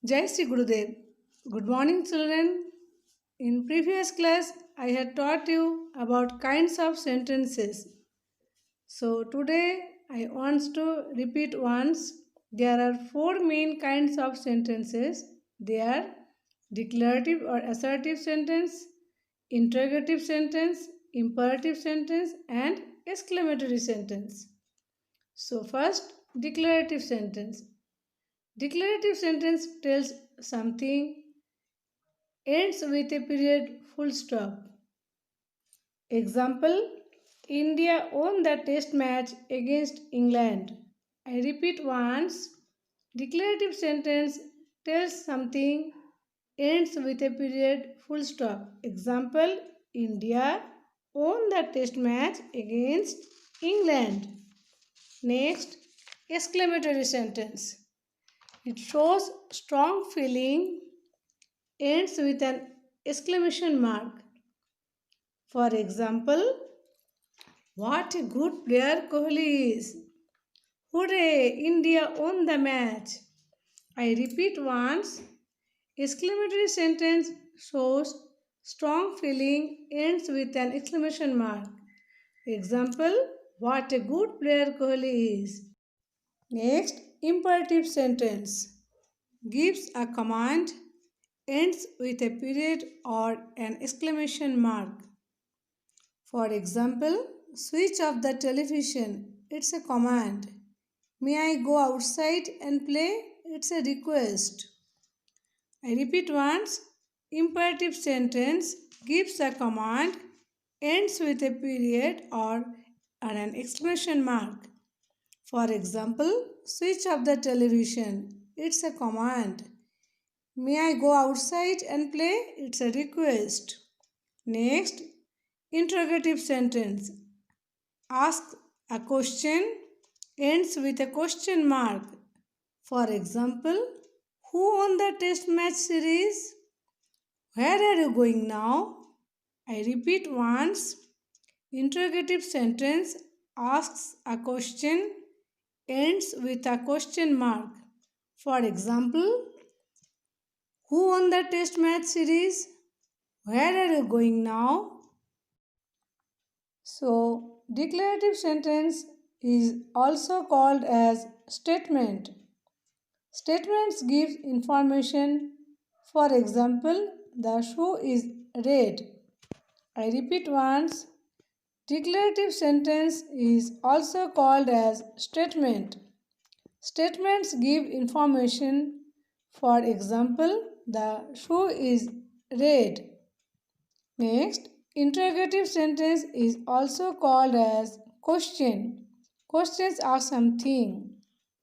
Jai Sri Gurudev. Good morning, children. In previous class, I had taught you about kinds of sentences. So today, I want to repeat once. There are four main kinds of sentences. They are declarative or assertive sentence, interrogative sentence, imperative sentence, and exclamatory sentence. So first, declarative sentence. Declarative sentence tells something, ends with a period full stop. Example, India won the test match against England. I repeat once, declarative sentence tells something, ends with a period full stop. Example, India won the test match against England. Next, exclamatory sentence. It shows strong feeling, ends with an exclamation mark. For example, what a good player Kohli is. Hooray, India won the match. I repeat once, exclamatory sentence shows strong feeling, ends with an exclamation mark. Example, what a good player Kohli is. Next, imperative sentence gives a command, ends with a period or an exclamation mark. For example, switch off the television. It's a command. May I go outside and play? It's a request. I repeat once. Imperative sentence gives a command, ends with a period or an exclamation mark. For example, switch off the television. It's a command. May I go outside and play? It's a request. Next, interrogative sentence. Ask a question, ends with a question mark. For example, who won the test match series? Where are you going now? I repeat once. Interrogative sentence asks a question, ends with a question mark. For example, who won the test match series? Where are you going now? So, declarative sentence is also called as statement. Statements give information. For example, the shoe is red. I repeat once. Declarative sentence is also called as statement. Statements give information. For example, the shoe is red. Next, interrogative sentence is also called as question. Questions ask something.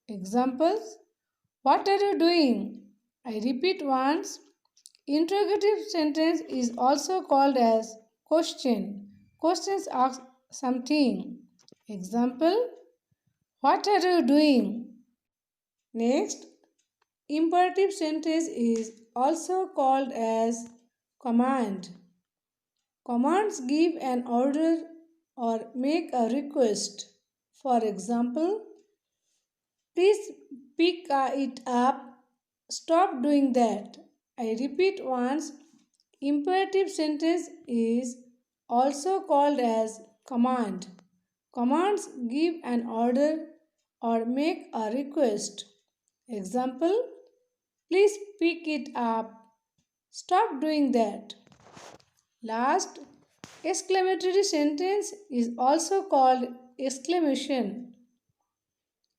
Examples, what are you doing? I repeat once. Interrogative sentence is also called as question. Questions ask something. Example, what are you doing? Next, imperative sentence is also called as command. Commands give an order or make a request. For example, please pick it up. Stop doing that. I repeat once. Imperative sentence is also called as command. Commands give an order or make a request. Example, please pick it up. Stop doing that. Last, exclamatory sentence is also called exclamation.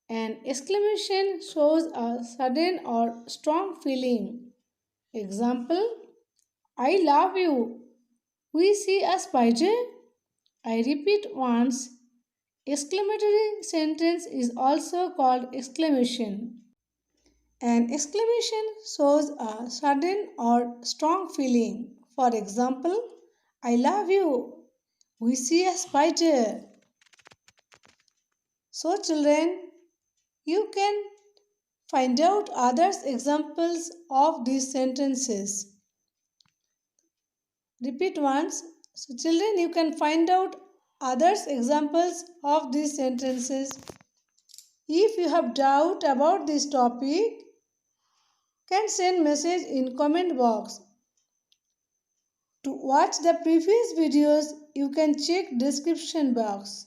An exclamation shows a sudden or strong feeling. Example, I love you. We see a spider. I repeat once. Exclamatory sentence is also called exclamation. An exclamation shows a sudden or strong feeling. For example, I love you. We see a spider. So, children, you can find out others examples of these sentences. Repeat once. So, children, you can find out others examples of these sentences. If you have doubt about this topic, can send message in comment box. To watch the previous videos, you can check description box.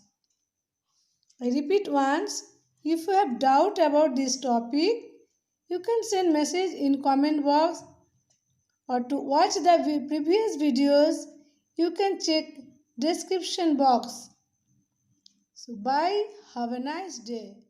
I repeat once, if you have doubt about this topic, you can send message in comment box, or to watch the previous videos, you can check description box. So bye, have a nice day.